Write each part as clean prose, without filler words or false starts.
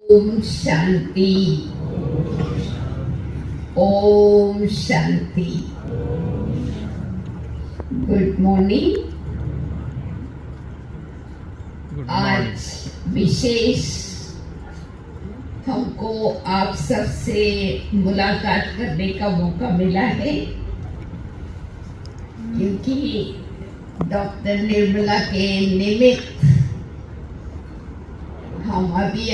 Om Shanti. Om Shanti. Good morning. आज विशेष हमको आप सबसे मुलाकात करने का मौका मिला है, क्योंकि डॉक्टर निर्मला के निमित्त हम अभी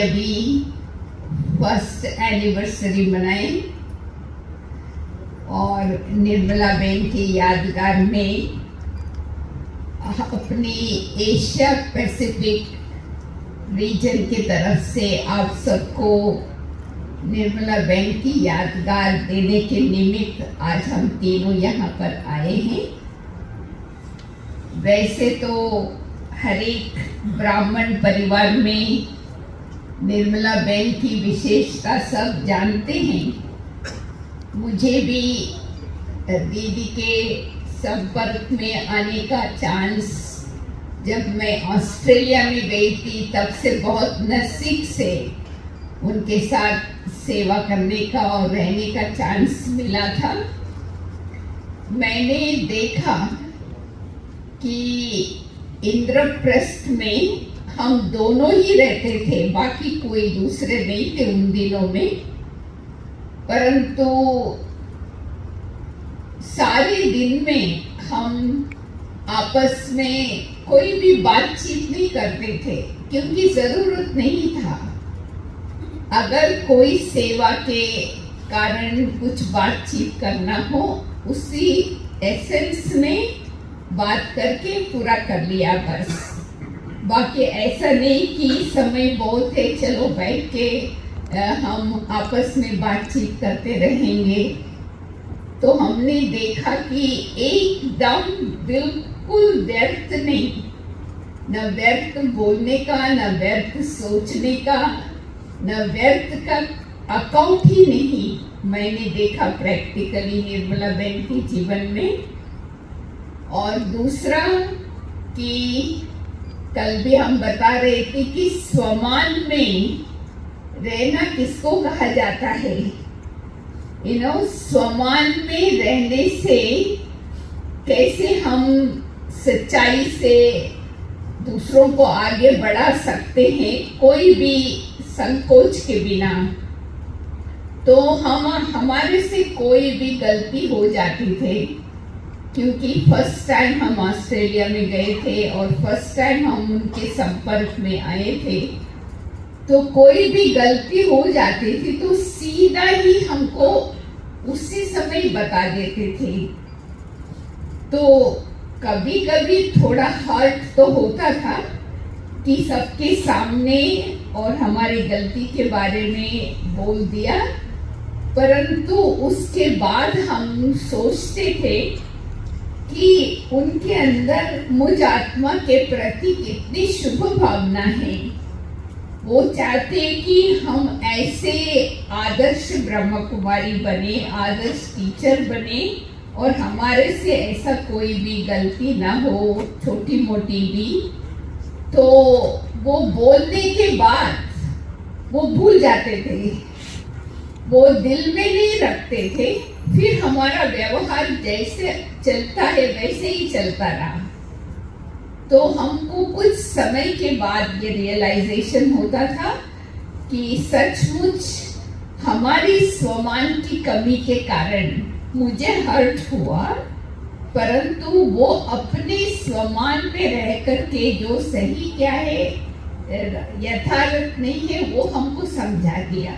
फर्स्ट एनिवर्सरी मनाए और निर्मला बहन की यादगार में अपनी एशिया पैसिफिक रीजन की तरफ से आप सबको निर्मला बहन की यादगार देने के निमित्त आज हम तीनों यहाँ पर आए हैं। वैसे तो हर एक ब्राह्मण परिवार में निर्मला बहन की विशेषता सब जानते हैं। मुझे भी दीदी के संपर्क में आने का चांस जब मैं ऑस्ट्रेलिया में गई थी तब से बहुत नज़दीक से उनके साथ सेवा करने का और रहने का चांस मिला था। मैंने देखा कि इंद्रप्रस्थ में हम दोनों ही रहते थे, बाकी कोई दूसरे नहीं थे उन दिनों में। परंतु सारे दिन में हम आपस में कोई भी बातचीत नहीं करते थे, क्योंकि जरूरत नहीं था। अगर कोई सेवा के कारण कुछ बातचीत करना हो, उसी एसेंस में बात करके पूरा कर लिया बस। बाकी ऐसा नहीं कि समय बहुत है, चलो बैठ के हम आपस में बातचीत करते रहेंगे। तो हमने देखा कि एकदम बिल्कुल व्यर्थ नहीं, न व्यर्थ बोलने का, न व्यर्थ सोचने का, न व्यर्थ का अकाउंट ही नहीं मैंने देखा प्रैक्टिकली निर्मला बहन के जीवन में। और दूसरा कि कल भी हम बता रहे थे कि स्वमान में रहना किसको कहा जाता है। स्वमान में रहने से कैसे हम सच्चाई से दूसरों को आगे बढ़ा सकते हैं, कोई भी संकोच के बिना। तो हमारे से कोई भी गलती हो जाती थी, क्योंकि फर्स्ट टाइम हम ऑस्ट्रेलिया में गए थे और फर्स्ट टाइम हम उनके संपर्क में आए थे। तो कोई भी गलती हो जाती थी तो सीधा ही हमको उसी समय बता देते थे। तो कभी कभी थोड़ा हर्ट तो होता था कि सबके सामने और हमारी गलती के बारे में बोल दिया, परंतु उसके बाद हम सोचते थे कि उनके अंदर मुझ आत्मा के प्रति कितनी शुभ भावना है। वो चाहते कि हम ऐसे आदर्श ब्रह्म कुमारी बने, आदर्श टीचर बने, और हमारे से ऐसा कोई भी गलती ना हो, छोटी मोटी भी। तो वो बोलने के बाद वो भूल जाते थे, वो दिल में नहीं रखते थे। फिर हमारा व्यवहार जैसे चलता है वैसे ही चलता रहा। तो हमको कुछ समय के बाद ये रियलाइजेशन होता था कि सचमुच हमारी स्वमान की कमी के कारण मुझे हर्ट हुआ, परंतु वो अपने स्वमान में रह करके जो सही क्या है, यथार्थ नहीं है, वो हमको समझा दिया।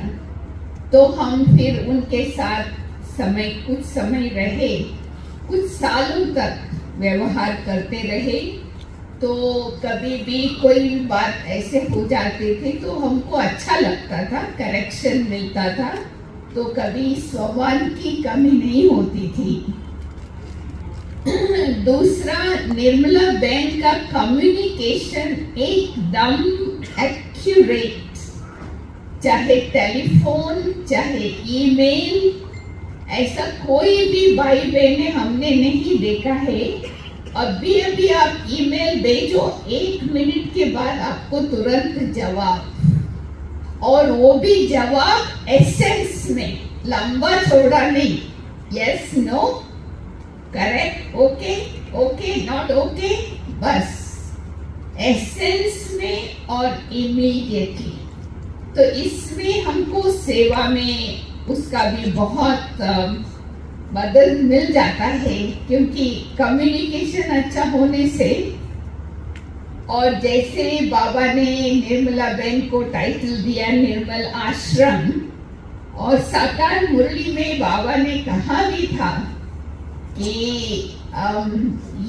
तो हम फिर उनके साथ कुछ समय रहे, कुछ सालों तक व्यवहार करते रहे। तो कभी भी कोई बात ऐसे हो जाती थी तो हमको अच्छा लगता था, करेक्शन मिलता था। तो कभी स्वमान की कमी नहीं होती थी। दूसरा, निर्मला बहन का कम्युनिकेशन एकदम एक्यूरेट, चाहे टेलीफोन चाहे ईमेल, ऐसा कोई भी भाई बहने हमने नहीं देखा है। अभी आप ईमेल भेजो, 1 मिनट के बाद आपको तुरंत जवाब। और वो भी जवाब एसेंस में, लंबा चौड़ा नहीं, yes no, correct, okay, okay, not okay, बस एसेंस में और इमीडिएटली। तो इसमें हमको सेवा में उसका भी बहुत मदद मिल जाता है, क्योंकि कम्युनिकेशन अच्छा होने से। और जैसे बाबा ने निर्मला बहन को टाइटल दिया निर्मल आश्रम, और साकार मुरली में बाबा ने कहा भी था कि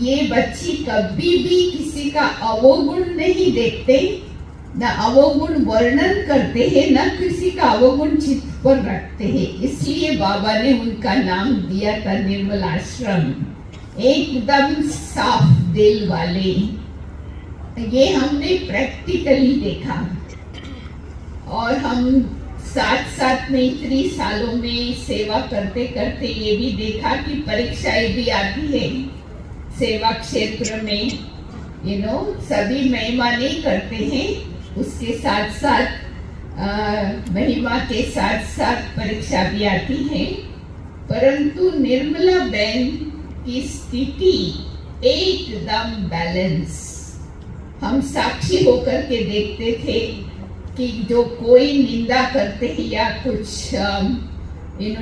ये बच्ची कभी भी किसी का अवगुण नहीं देखते, न अवगुण वर्णन करते हैं, न किसी का अवगुण चित्त पर रखते हैं। इसलिए बाबा ने उनका नाम दिया था निर्मल आश्रम, एकदम साफ दिल वाले। ये हमने प्रैक्टिकली देखा, और हम साथ साथ में इतनी सालों में सेवा करते करते ये भी देखा कि परीक्षाएं भी आती है सेवा क्षेत्र में, सभी महिमा नहीं करते हैं, उसके साथ साथ महिमा के साथ साथ परीक्षा भी आती है। परंतु निर्मला बहन की स्थिति एकदम बैलेंस, हम साक्षी होकर के देखते थे कि जो कोई निंदा करते हैं या कुछ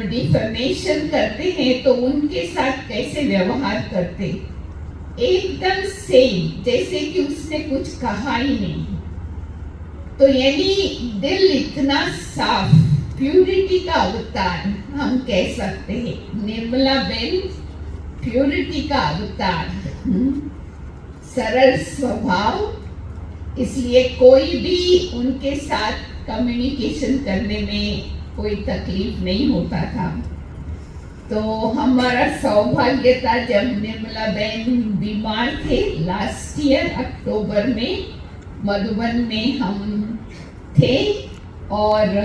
डिफेमेशन करते हैं तो उनके साथ कैसे व्यवहार करते, एकदम सेम, जैसे कि उसने कुछ कहा ही नहीं। तो यानी दिल इतना साफ, प्यूरिटी का अवतार हम कह सकते हैं। निर्मला बहन प्यूरिटी का अवतार, सरल स्वभाव, इसलिए कोई भी उनके साथ कम्युनिकेशन करने में कोई तकलीफ नहीं होता था। तो हमारा सौभाग्य था जब निर्मला बहन बीमार थे लास्ट ईयर अक्टूबर में, मधुबन में हम थे, और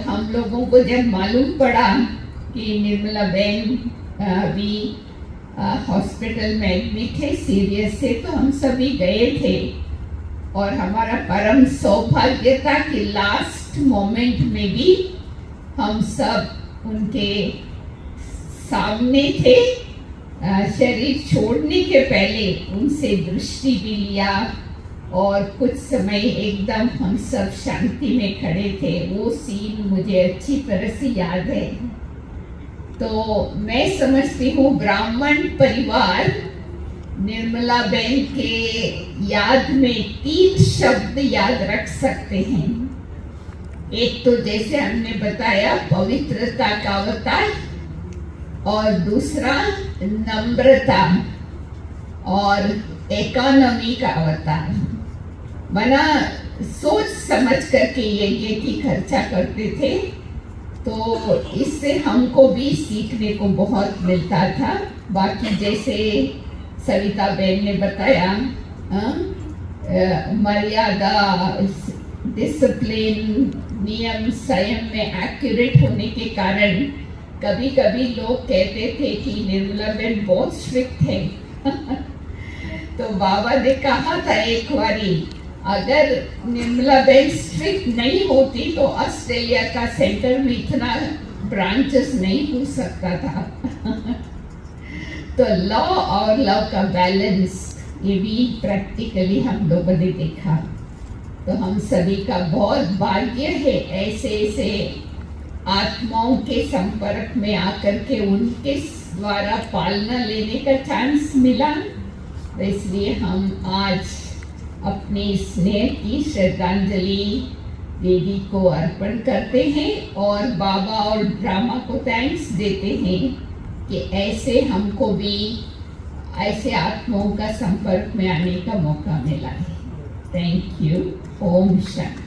हम लोगों को जब मालूम पड़ा कि निर्मला बहन अभी हॉस्पिटल में एडमिट है, सीरियस है, तो हम सभी गए थे। और हमारा परम सौभाग्य था कि लास्ट मोमेंट में भी हम सब उनके सामने थे, शरीर छोड़ने के पहले उनसे दृष्टि भी लिया, और कुछ समय एकदम हम सब शांति में खड़े थे। वो सीन मुझे अच्छी तरह से याद है। तो मैं समझती हूँ ब्राह्मण परिवार निर्मला बहन के याद में 3 शब्द याद रख सकते हैं। एक तो जैसे हमने बताया पवित्रता का अवतार, और दूसरा नम्रता, और इकोनॉमी का अवतार। मना सोच समझ करके यज्ञ की खर्चा करते थे, तो इससे हमको भी सीखने को बहुत मिलता था। बाकी जैसे सविता बहन ने बताया, मर्यादा, डिसिप्लिन, नियम संयम में एक्यूरेट होने के कारण कभी कभी लोग कहते थे कि निर्मला बहन बहुत स्ट्रिक्ट है। तो बाबा ने कहा था एक बारी, अगर निर्मला बहन स्ट्रिक्ट नहीं होती तो ऑस्ट्रेलिया का सेंटर में इतना ब्रांचेस नहीं हो सकता था। तो लॉ और लॉ का बैलेंस, ये भी प्रैक्टिकली हम लोगों ने देखा। तो हम सभी का बहुत भाग्य है ऐसे ऐसे आत्माओं के संपर्क में आकर के उनके द्वारा पालना लेने का चांस मिला। तो इसलिए हम आज अपनी स्नेह की श्रद्धांजलि देवी को अर्पण करते हैं, और बाबा और ड्रामा को थैंक्स देते हैं कि ऐसे हमको भी ऐसे आत्माओं का संपर्क में आने का मौका मिला है। Thank you. ओम शांति।